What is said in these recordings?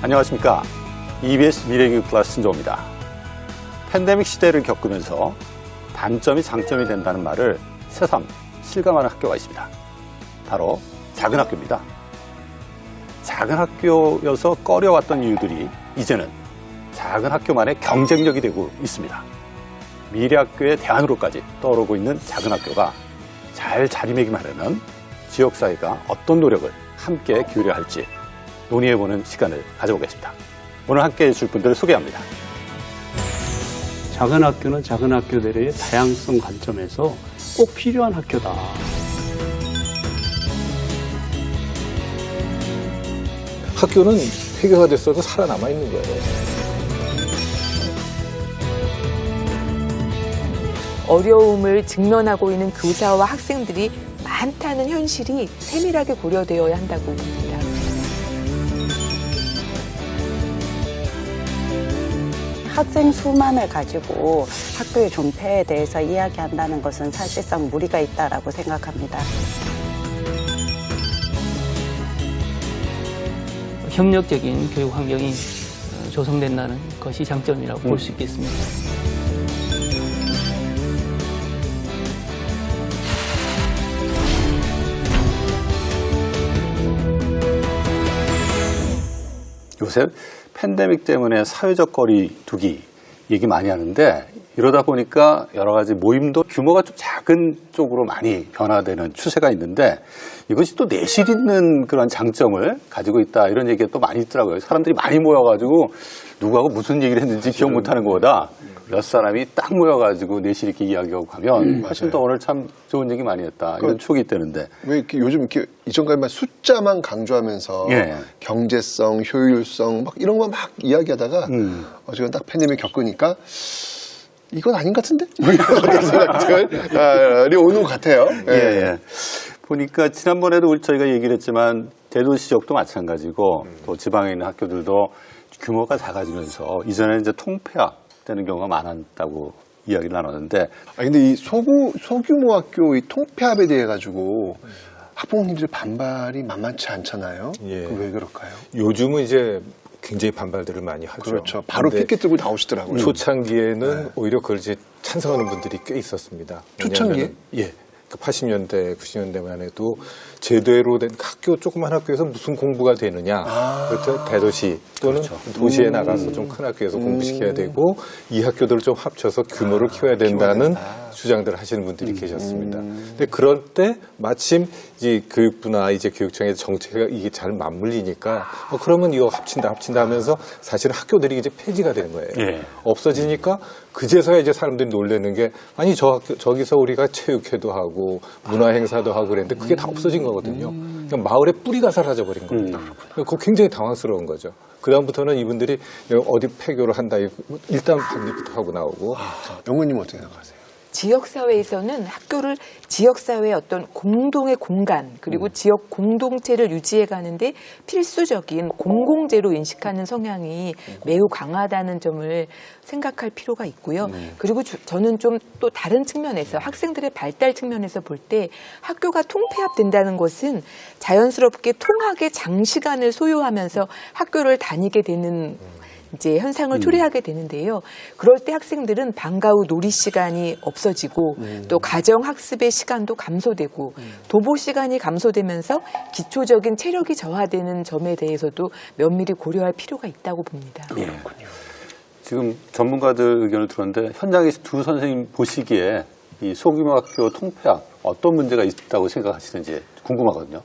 안녕하십니까. EBS 미래교육 클래스 신조어입니다. 팬데믹 시대를 겪으면서 단점이 장점이 된다는 말을 새삼 실감하는 학교가 있습니다. 바로 작은 학교입니다. 작은 학교여서 꺼려왔던 이유들이 이제는 작은 학교만의 경쟁력이 되고 있습니다. 미래학교의 대안으로까지 떠오르고 있는 작은 학교가 잘 자리매김하려면 지역사회가 어떤 노력을 함께 기울여야 할지 논의해보는 시간을 가져보겠습니다. 오늘 함께해 줄 분들을 소개합니다. 작은 학교는 작은 학교들의 다양성 관점에서 꼭 필요한 학교다. 학교는 폐교가 됐어도 살아남아 있는 거예요. 어려움을 직면하고 있는 교사와 학생들이 많다는 현실이 세밀하게 고려되어야 한다고 봅니다. 학생 수만을 가지고 학교의 존폐에 대해서 이야기한다는 것은 사실상 무리가 있다라고 생각합니다. 협력적인 교육 환경이 조성된다는 것이 장점이라고 볼 수 있겠습니다. 요새 팬데믹 때문에 사회적 거리 두기 얘기 많이 하는데 이러다 보니까 여러 가지 모임도 규모가 좀 작은 쪽으로 많이 변화되는 추세가 있는데 이것이 또 내실 있는 그런 장점을 가지고 있다 이런 얘기가 또 많이 있더라고요. 사람들이 많이 모여가지고 누구하고 무슨 얘기를 했는지 기억 못하는 것보다 몇 사람이 딱 모여가지고 내실 있게 이야기하고 가면 훨씬 더 오늘 참 좋은 얘기 많이 했다 이런 추억이 있다는데 왜 이렇게 요즘 이렇게 이전까지만 숫자만 강조하면서 예. 경제성, 효율성 막 이런 거 막 이야기하다가 지금 딱 팬데믹 겪으니까 이건 아닌 것 같은데? 이런 생각들이 오는 것 같아요. 예, 예. 보니까 지난번에도 저희가 얘기를 했지만 대도시 지역도 마찬가지고 또 지방에 있는 학교들도 규모가 작아지면서 이전에는 이제 통폐합되는 경우가 많았다고 이야기를 나눴는데 근데 이 소규모 학교 이 통폐합에 대해 가지고 학부모님들 반발이 만만치 않잖아요. 예. 왜 그럴까요? 요즘은 이제 굉장히 반발들을 많이 하죠. 그렇죠. 바로 피켓 들고 나오시더라고요. 초창기에는 오히려 그걸 이제 찬성하는 분들이 꽤 있었습니다. 초창기에? 예. 80년대, 90년대만 해도 제대로 된 학교, 조그만 학교에서 무슨 공부가 되느냐. 그렇죠. 대도시 또는 도시에 나가서 좀 큰 학교에서 공부시켜야 되고 이 학교들을 좀 합쳐서 규모를 키워야 된다는 주장들을 하시는 분들이 계셨습니다. 근데 그럴 때 마침 이제 교육부나 이제 교육청의 정책이 이게 잘 맞물리니까 그러면 이거 합친다 하면서 사실은 학교들이 이제 폐지가 되는 거예요. 예. 없어지니까 그제서야 이제 사람들이 놀라는 게 아니 저기서 우리가 체육회도 하고 문화행사도 하고 그랬는데 그게 다 없어진 거거든요. 그냥 마을의 뿌리가 사라져 버린 겁니다. 그거 굉장히 당황스러운 거죠. 그다음부터는 이분들이 어디 폐교를 한다 일단 반대부터 하고 나오고. 영훈님 어떻게 생각하세요? 지역사회에서는 학교를 지역사회의 어떤 공동의 공간 그리고 지역 공동체를 유지해 가는데 필수적인 공공재로 인식하는 성향이 매우 강하다는 점을 생각할 필요가 있고요. 그리고 저는 좀 또 다른 측면에서 학생들의 발달 측면에서 볼 때 학교가 통폐합된다는 것은 자연스럽게 통학의 장시간을 소요하면서 학교를 다니게 되는 이제 현상을 초래하게 되는데요. 그럴 때 학생들은 방과 후 놀이 시간이 없어지고 또 가정 학습의 시간도 감소되고 도보 시간이 감소되면서 기초적인 체력이 저하되는 점에 대해서도 면밀히 고려할 필요가 있다고 봅니다. 예. 지금 전문가들 의견을 들었는데 현장에서 두 선생님 보시기에 이 소규모 학교 통폐합 어떤 문제가 있다고 생각하시는지 궁금하거든요.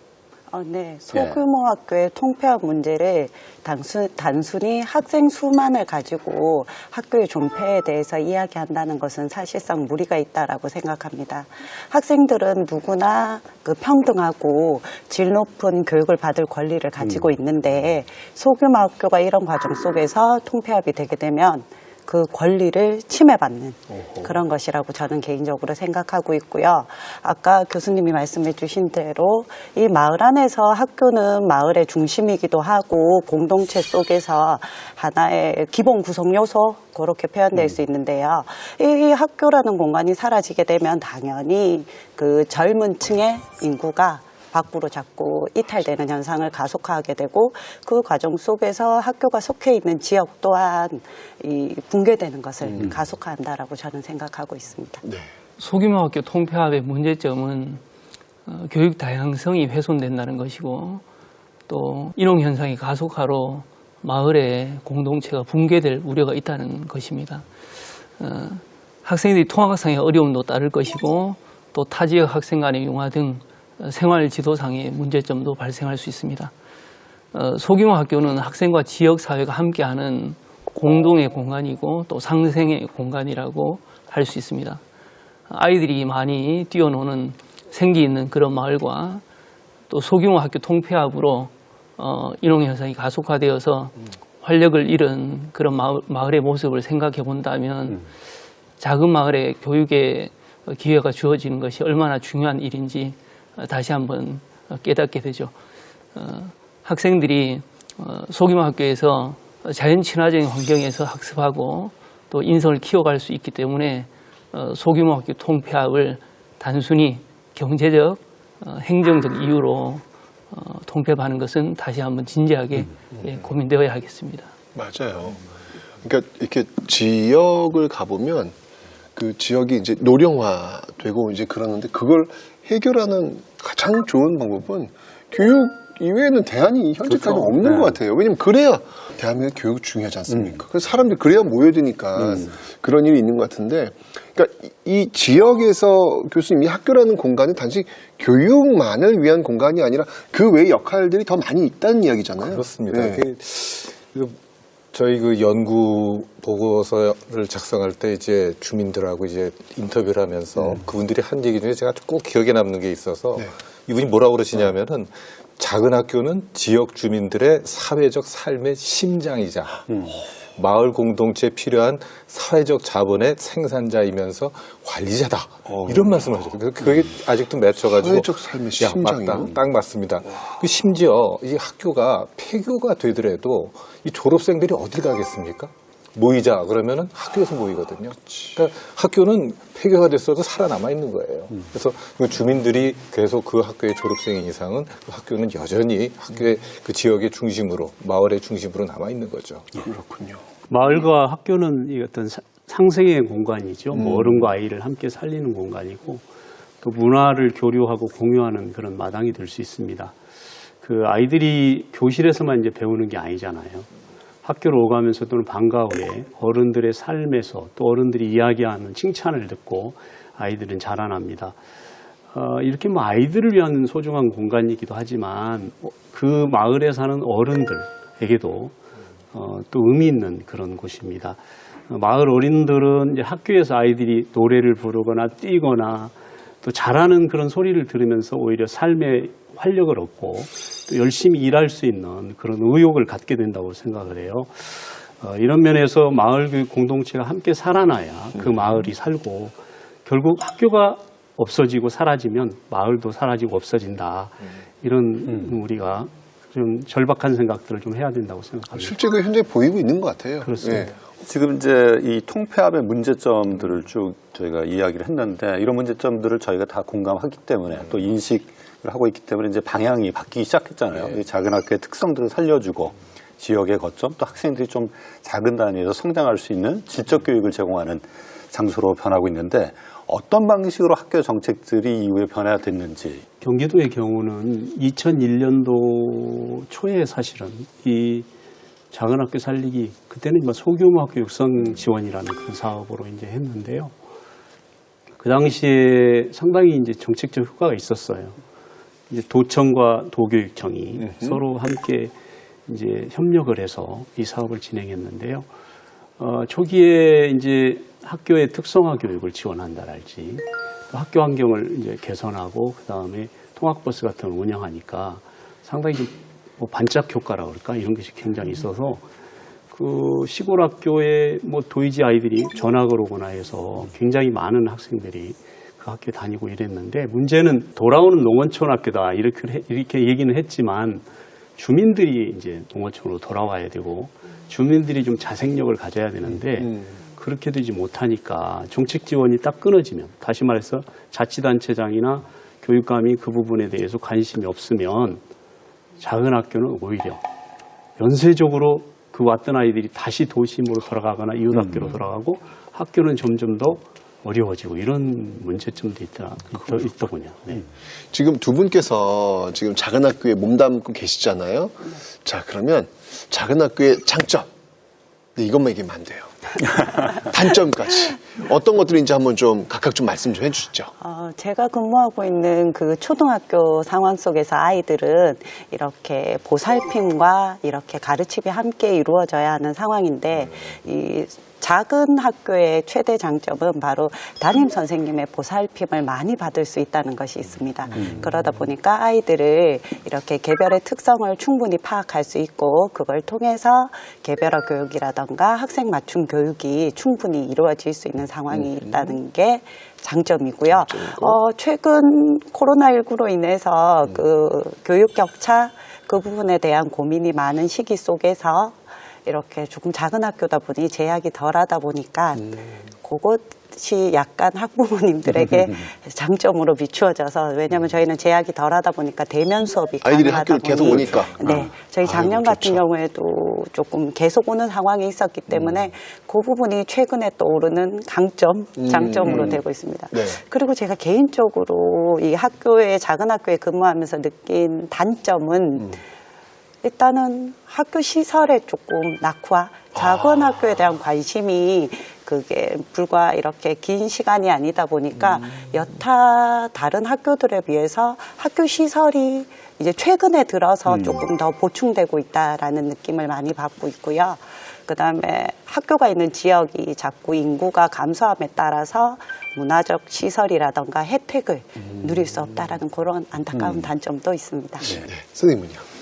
네. 소규모 학교의 통폐합 문제를 단순히 학생 수만을 가지고 학교의 존폐에 대해서 이야기한다는 것은 사실상 무리가 있다라고 생각합니다. 학생들은 누구나 평등하고 질 높은 교육을 받을 권리를 가지고 있는데 소규모 학교가 이런 과정 속에서 통폐합이 되게 되면 그 권리를 침해받는 그런 것이라고 저는 개인적으로 생각하고 있고요. 아까 교수님이 말씀해 주신 대로 이 마을 안에서 학교는 마을의 중심이기도 하고 공동체 속에서 하나의 기본 구성 요소 그렇게 표현될 수 있는데요. 이 학교라는 공간이 사라지게 되면 당연히 그 젊은 층의 인구가 밖으로 자꾸 이탈되는 현상을 가속화하게 되고 그 과정 속에서 학교가 속해 있는 지역 또한 이 붕괴되는 것을 가속화한다라고 저는 생각하고 있습니다. 네. 소규모 학교 통폐합의 문제점은 교육 다양성이 훼손된다는 것이고 또 인용 현상이 가속화로 마을의 공동체가 붕괴될 우려가 있다는 것입니다. 학생들이 통학상의 어려움도 따를 것이고 또 타 지역 학생 간의 융화 등 생활 지도상의 문제점도 발생할 수 있습니다. 소규모 학교는 학생과 지역 사회가 함께하는 공동의 공간이고 또 상생의 공간이라고 할 수 있습니다. 아이들이 많이 뛰어노는 생기 있는 그런 마을과 또 소규모 학교 통폐합으로 인용 현상이 가속화되어서 활력을 잃은 그런 마을의 모습을 생각해 본다면 작은 마을의 교육에 기회가 주어지는 것이 얼마나 중요한 일인지 다시 한번 깨닫게 되죠. 학생들이 소규모 학교에서 자연 친화적인 환경에서 학습하고 또 인성을 키워갈 수 있기 때문에 소규모 학교 통폐합을 단순히 경제적, 행정적 이유로 통폐합하는 것은 다시 한번 진지하게 고민되어야 하겠습니다. 맞아요. 그러니까 이렇게 지역을 가보면 그 지역이 이제 노령화되고 이제 그러는데 그걸 해결하는 가장 좋은 방법은 교육 이외에는 대안이 현재까지 그렇죠. 없는 네. 것 같아요. 왜냐면 그래야 대한민국 교육 중요하지 않습니까? 그래서 사람들이 그래야 모여야 되니까 그런 일이 있는 것 같은데, 그러니까 이 지역에서 교수님 이 학교라는 공간은 단지 교육만을 위한 공간이 아니라 그 외의 역할들이 더 많이 있다는 이야기잖아요. 그렇습니다. 네. 저희 그 연구 보고서를 작성할 때 이제 주민들하고 이제 인터뷰를 하면서 그분들이 한 얘기 중에 제가 꼭 기억에 남는 게 있어서 네. 이분이 뭐라고 그러시냐면은 작은 학교는 지역 주민들의 사회적 삶의 심장이자 마을 공동체에 필요한 사회적 자본의 생산자이면서 관리자다. 이런 말씀을 하셨어요. 그게 아직도 맺혀가지고 사회적 삶의 심장이요? 맞다. 딱 맞습니다. 그 심지어 이 학교가 폐교가 되더라도 이 졸업생들이 어딜 가겠습니까? 모이자 그러면은 학교에서 모이거든요. 그러니까 학교는 폐교가 됐어도 살아남아 있는 거예요. 그래서 그 주민들이 계속 그 학교의 졸업생인 이상은 그 학교는 여전히 학교의 그 지역의 중심으로, 마을의 중심으로 남아 있는 거죠. 그렇군요. 마을과 학교는 이 어떤 상생의 공간이죠. 뭐 어른과 아이를 함께 살리는 공간이고 또 문화를 교류하고 공유하는 그런 마당이 될 수 있습니다. 그 아이들이 교실에서만 이제 배우는 게 아니잖아요. 학교를 오가면서 또는 방과 후에 어른들의 삶에서 또 어른들이 이야기하는 칭찬을 듣고 아이들은 자라납니다. 이렇게 뭐 아이들을 위한 소중한 공간이기도 하지만 그 마을에 사는 어른들에게도 또 의미 있는 그런 곳입니다. 마을 어린들은 이제 학교에서 아이들이 노래를 부르거나 뛰거나 또 잘하는 그런 소리를 들으면서 오히려 삶의 활력을 얻고 또 열심히 일할 수 있는 그런 의욕을 갖게 된다고 생각을 해요. 이런 면에서 마을 교육 공동체가 함께 살아나야 그 마을이 살고 결국 학교가 없어지고 사라지면 마을도 사라지고 없어진다. 이런 우리가 좀 절박한 생각들을 좀 해야 된다고 생각합니다. 실제 그 현재 보이고 있는 것 같아요. 그렇습니다. 네. 지금 이제 이 통폐합의 문제점들을 쭉 저희가 이야기를 했는데 이런 문제점들을 저희가 다 공감하기 때문에 또 인식을 하고 있기 때문에 이제 방향이 바뀌기 시작했잖아요. 이 작은 학교의 특성들을 살려주고 지역의 거점 또 학생들이 좀 작은 단위에서 성장할 수 있는 질적 교육을 제공하는 장소로 변하고 있는데 어떤 방식으로 학교 정책들이 이후에 변화됐는지. 경기도의 경우는 2001년도 초에 사실은 이 작은 학교 살리기 그때는 소규모 학교 육성 지원이라는 그런 사업으로 이제 했는데요. 그 당시에 상당히 이제 정책적 효과가 있었어요. 이제 도청과 도교육청이 서로 함께 이제 협력을 해서 이 사업을 진행했는데요. 초기에 이제 학교의 특성화 교육을 지원한다랄지 또 학교 환경을 이제 개선하고 그 다음에 통학버스 같은 걸 운영하니까 상당히 좀 뭐 반짝 효과라고 그럴까 이런 것이 굉장히 있어서 그 시골 학교에 뭐 도이지 아이들이 전학을 오거나 해서 굉장히 많은 학생들이 그 학교에 다니고 이랬는데 문제는 돌아오는 농어촌 학교다 이렇게 얘기는 했지만 주민들이 이제 농어촌으로 돌아와야 되고 주민들이 좀 자생력을 가져야 되는데 그렇게 되지 못하니까 정책 지원이 딱 끊어지면 다시 말해서 자치단체장이나 교육감이 그 부분에 대해서 관심이 없으면 작은 학교는 오히려 연쇄적으로 그 왔던 아이들이 다시 도심으로 돌아가거나 이웃 학교로 돌아가고 학교는 점점 더 어려워지고 이런 문제점도 있더군요. 네. 지금 두 분께서 지금 작은 학교에 몸담고 계시잖아요. 자, 그러면 작은 학교의 장점. 네, 이것만 얘기하면 안 돼요. 단점까지. 어떤 것들인지 한번 좀 각각 좀 말씀 좀 해주시죠. 제가 근무하고 있는 그 초등학교 상황 속에서 아이들은 이렇게 보살핌과 이렇게 가르침이 함께 이루어져야 하는 상황인데 이 작은 학교의 최대 장점은 바로 담임 선생님의 보살핌을 많이 받을 수 있다는 것이 있습니다. 그러다 보니까 아이들을 이렇게 개별의 특성을 충분히 파악할 수 있고 그걸 통해서 개별화 교육이라던가 학생 맞춤 교육이 충분히 이루어질 수 있는 상황이 있다는 게 장점이고요. 최근 코로나19로 인해서 그 교육 격차 그 부분에 대한 고민이 많은 시기 속에서 이렇게 조금 작은 학교다 보니 제약이 덜하다 보니까 그것이 약간 학부모님들에게 장점으로 비추어져서 왜냐하면 저희는 제약이 덜하다 보니까 대면 수업이 아이들이 가능하다 학교를 계속 보니 오니까. 네, 저희 작년 아이고, 같은 좋죠. 경우에도 조금 계속 오는 상황이 있었기 때문에 그 부분이 최근에 떠오르는 강점, 장점으로 되고 있습니다. 네. 그리고 제가 개인적으로 이 학교에 작은 학교에 근무하면서 느낀 단점은 일단은 학교 시설에 조금 낙후와 작은 학교에 대한 관심이 그게 불과 이렇게 긴 시간이 아니다 보니까 여타 다른 학교들에 비해서 학교 시설이 이제 최근에 들어서 조금 더 보충되고 있다라는 느낌을 많이 받고 있고요. 그다음에 학교가 있는 지역이 자꾸 인구가 감소함에 따라서 문화적 시설이라던가 혜택을 누릴 수 없다라는 그런 안타까운 단점도 있습니다. 네. 선생님은요?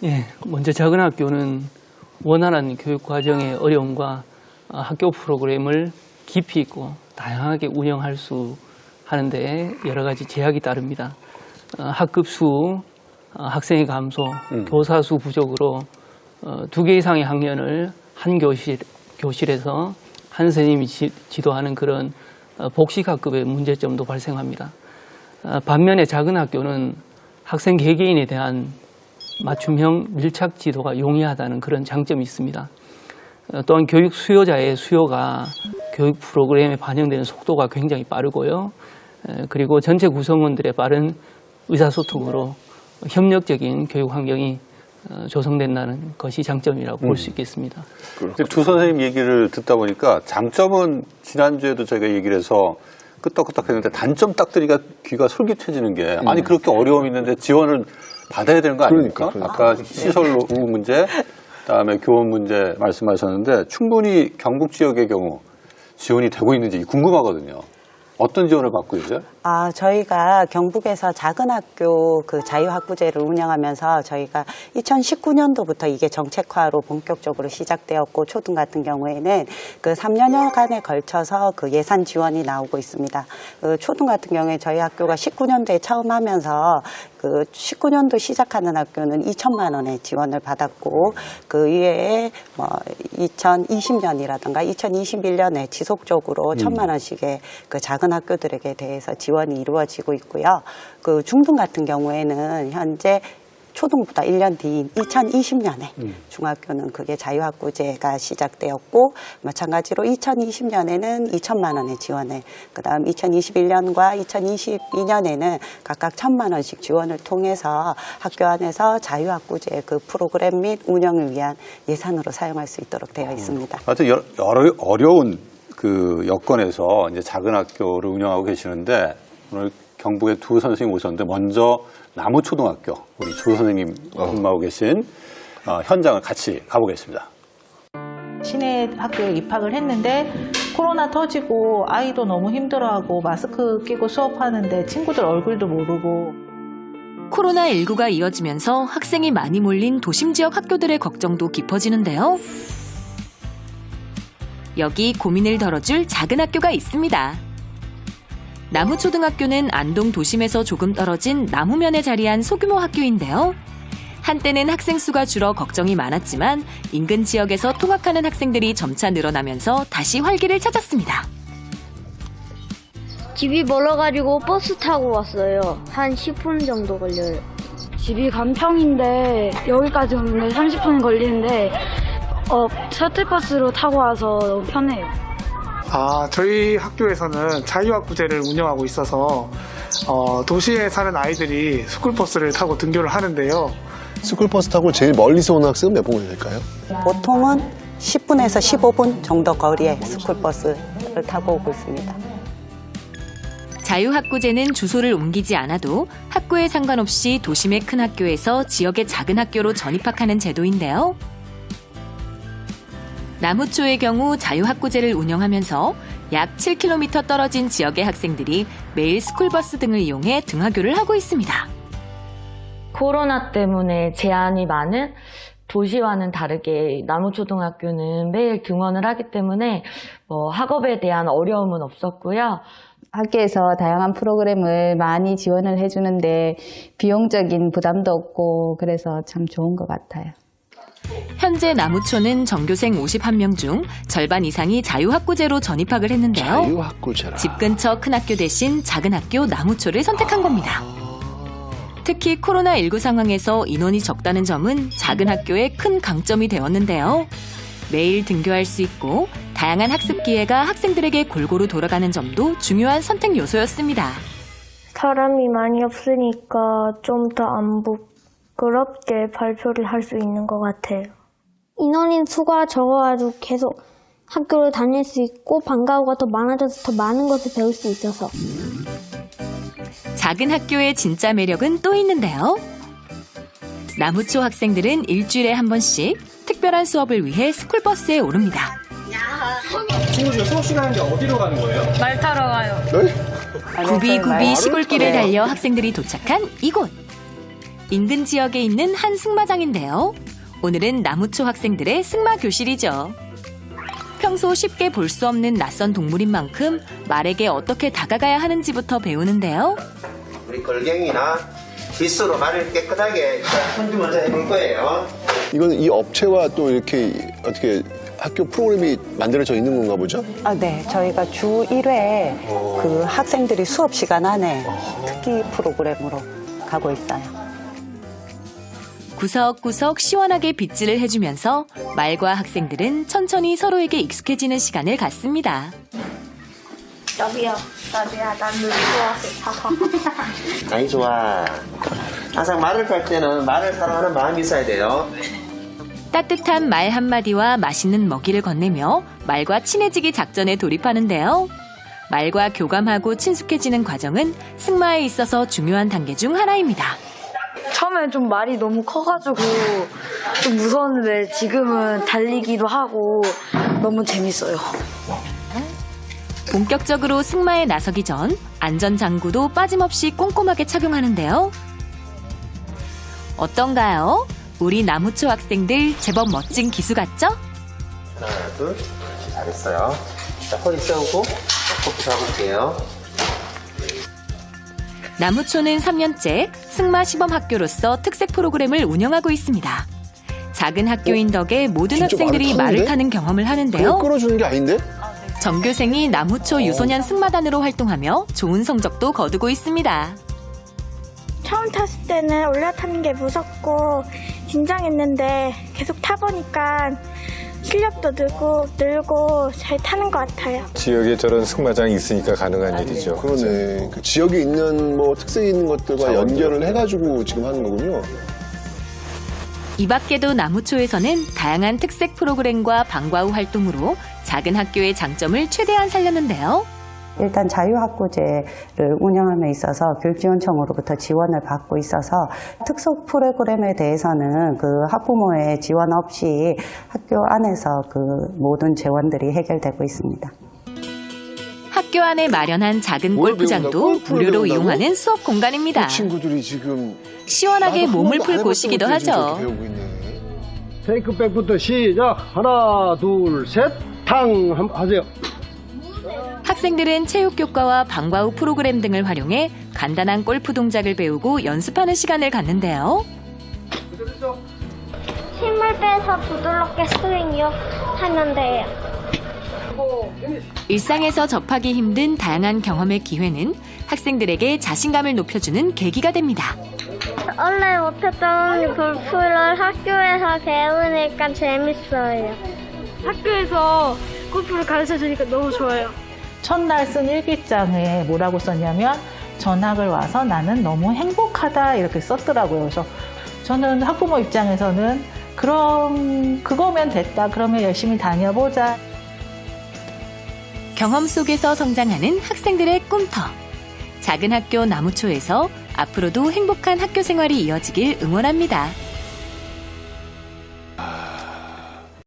예, 먼저 작은 학교는 원활한 교육 과정의 어려움과 학교 프로그램을 깊이 있고 다양하게 운영할 수 하는데 여러 가지 제약이 따릅니다. 학급 수, 학생의 감소, 교사 수 부족으로 2개 이상의 학년을 한 교실에서 한 선생님이 지도하는 그런 복식 학급의 문제점도 발생합니다. 반면에 작은 학교는 학생 개개인에 대한 맞춤형 밀착 지도가 용이하다는 그런 장점이 있습니다. 또한 교육 수요자의 수요가 교육 프로그램에 반영되는 속도가 굉장히 빠르고요. 그리고 전체 구성원들의 빠른 의사소통으로 협력적인 교육 환경이 조성된다는 것이 장점이라고 볼 수 있겠습니다. 두 선생님 얘기를 듣다 보니까 장점은 지난주에도 저희가 얘기를 해서 끄떡끄떡 했는데 단점 딱 들으니까 귀가 솔깃해지는 게 아니 그렇게 어려움이 있는데 지원을 받아야 되는 거 아닙니까? 아까 시설 문제, 그다음에 교원 문제 말씀하셨는데 충분히 경북 지역의 경우 지원이 되고 있는지 궁금하거든요. 어떤 지원을 받고 있어요? 저희가 경북에서 작은 학교 그 자유학부제를 운영하면서 저희가 2019년도부터 이게 정책화로 본격적으로 시작되었고 초등 같은 경우에는 그 3년여간에 걸쳐서 그 예산 지원이 나오고 있습니다. 그 초등 같은 경우에 저희 학교가 19년도에 처음 하면서 그 19년도 시작하는 학교는 2천만 원의 지원을 받았고 그 이외에 뭐 2020년이라든가 2021년에 지속적으로 1천만 원씩의 그 작은 학교들에게 대해서 지원이 이루어지고 있고요. 그 중등 같은 경우에는 현재 초등보다 1년 뒤인 2020년에 중학교는 그게 자유학부제가 시작되었고 마찬가지로 2020년에는 2천만 원의 지원을 그다음 2021년과 2022년에는 각각 1천만 원씩 지원을 통해서 학교 안에서 자유학부제 그 프로그램 및 운영을 위한 예산으로 사용할 수 있도록 되어 있습니다. 하여튼 어려운 그 여건에서 이제 작은 학교를 운영하고 계시는데 오늘 경북에 두 선생님 오셨는데 먼저 나무초등학교 우리 조 선생님 근무하고 계신 현장을 같이 가보겠습니다. 시내 학교에 입학을 했는데 코로나 터지고 아이도 너무 힘들어하고 마스크 끼고 수업하는데 친구들 얼굴도 모르고 코로나19가 이어지면서 학생이 많이 몰린 도심 지역 학교들의 걱정도 깊어지는데요. 여기 고민을 덜어줄 작은 학교가 있습니다. 나무초등학교는 안동 도심에서 조금 떨어진 나무면에 자리한 소규모 학교인데요. 한때는 학생 수가 줄어 걱정이 많았지만 인근 지역에서 통학하는 학생들이 점차 늘어나면서 다시 활기를 찾았습니다. 집이 멀어가지고 버스 타고 왔어요. 한 10분 정도 걸려요. 집이 간평인데 여기까지 오는데 30분 걸리는데 셔틀버스로 타고 와서 너무 편해요. 저희 학교에서는 자유학구제를 운영하고 있어서 도시에 사는 아이들이 스쿨버스를 타고 등교를 하는데요. 스쿨버스 타고 제일 멀리서 오는 학생은 몇 분 걸릴까요? 보통은 10분에서 15분 정도 거리에 스쿨버스를 타고 오고 있습니다. 자유학구제는 주소를 옮기지 않아도 학구에 상관없이 도심의 큰 학교에서 지역의 작은 학교로 전입학하는 제도인데요. 남우초의 경우 자유학구제를 운영하면서 약 7km 떨어진 지역의 학생들이 매일 스쿨버스 등을 이용해 등하교를 하고 있습니다. 코로나 때문에 제한이 많은 도시와는 다르게 남우초등학교는 매일 등원을 하기 때문에 학업에 대한 어려움은 없었고요. 학교에서 다양한 프로그램을 많이 지원을 해주는데 비용적인 부담도 없고 그래서 참 좋은 것 같아요. 현재 남우초는 전교생 51명 중 절반 이상이 자유학구제로 전입학을 했는데요. 자유학구제라. 집 근처 큰 학교 대신 작은 학교 남우초를 선택한 겁니다. 특히 코로나19 상황에서 인원이 적다는 점은 작은 학교의 큰 강점이 되었는데요. 매일 등교할 수 있고 다양한 학습 기회가 학생들에게 골고루 돌아가는 점도 중요한 선택 요소였습니다. 사람이 많이 없으니까 좀 더 안 부끄럽게 발표를 할 수 있는 것 같아요. 인원인 수가 적어가지고 계속 학교를 다닐 수 있고 방과후가 더 많아져서 더 많은 것을 배울 수 있어서. 작은 학교의 진짜 매력은 또 있는데요. 남우초 학생들은 일주일에 한 번씩 특별한 수업을 위해 스쿨버스에 오릅니다. 친구들 수업 시간인데 어디로 가는 거예요? 말 타러 가요. 구비구비 시골길을 달려 학생들이 도착한 이곳. 인근 지역에 있는 한 승마장인데요. 오늘은 남우초 학생들의 승마 교실이죠. 평소 쉽게 볼 수 없는 낯선 동물인 만큼 말에게 어떻게 다가가야 하는지부터 배우는데요. 우리 걸갱이나 빗으로 말을 깨끗하게 손질 먼저 해볼 거예요. 이거는 이 업체와 또 이렇게 어떻게 학교 프로그램이 만들어져 있는 건가 보죠? 네. 저희가 주 1회 그 학생들이 수업 시간 안에 특기 프로그램으로 가고 있어요. 구석구석 시원하게 빗질을 해주면서 말과 학생들은 천천히 서로에게 익숙해지는 시간을 갖습니다. 나비야, 난 늘 좋아해. 아이 좋아. 항상 말을 탈 때는 말을 사랑하는 마음이 있어야 돼요. 따뜻한 말 한마디와 맛있는 먹이를 건네며 말과 친해지기 작전에 돌입하는데요. 말과 교감하고 친숙해지는 과정은 승마에 있어서 중요한 단계 중 하나입니다. 처음엔 좀 말이 너무 커가지고 좀 무서웠는데 지금은 달리기도 하고 너무 재밌어요. 본격적으로 승마에 나서기 전 안전장구도 빠짐없이 꼼꼼하게 착용하는데요. 어떤가요? 우리 남우초 학생들 제법 멋진 기수 같죠? 하나, 둘, 잘했어요. 자, 허리 세우고 코피 잡을게요. 남우초는 3년째 승마 시범학교로서 특색 프로그램을 운영하고 있습니다. 작은 학교인 덕에 모든 학생들이 말을 타는 경험을 하는데요. 끌어주는 게 아닌데? 전교생이 남우초 유소년 승마단으로 활동하며 좋은 성적도 거두고 있습니다. 처음 탔을 때는 올라타는 게 무섭고 긴장했는데 계속 타보니까 실력도 늘고 잘 타는 것 같아요. 지역에 저런 승마장이 있으니까 가능한 일이죠. 그러네. 그 지역에 있는 뭐 특색이 있는 것들과 연결을 해가지고 지금 하는 거군요. 이 밖에도 남우초에서는 다양한 특색 프로그램과 방과후 활동으로 작은 학교의 장점을 최대한 살렸는데요. 일단 자유학구제를 운영함에 있어서 교육지원청으로부터 지원을 받고 있어서 특속 프로그램에 대해서는 그 학부모의 지원 없이 학교 안에서 그 모든 재원들이 해결되고 있습니다. 학교 안에 마련한 작은 골프장도 무료로 이용하는 수업 공간입니다. 친구들이 지금 시원하게 몸을 풀 곳이기도 하죠. 테이크백부터 시작. 하나, 둘, 셋. 탕 하세요. 학생들은 체육교과와 방과후 프로그램 등을 활용해 간단한 골프 동작을 배우고 연습하는 시간을 갖는데요. 힘을 빼서 부드럽게 스윙이요 하면 돼요. 일상에서 접하기 힘든 다양한 경험의 기회는 학생들에게 자신감을 높여주는 계기가 됩니다. 원래 못했던 골프를 학교에서 배우니까 재밌어요. 학교에서 골프를 가르쳐 주니까 너무 좋아요. 첫날 쓴 일기장에 뭐라고 썼냐면 전학을 와서 나는 너무 행복하다 이렇게 썼더라고요. 그래서 저는 학부모 입장에서는 그럼 그거면 됐다. 그러면 열심히 다녀보자. 경험 속에서 성장하는 학생들의 꿈터. 작은 학교 나무초에서 앞으로도 행복한 학교 생활이 이어지길 응원합니다.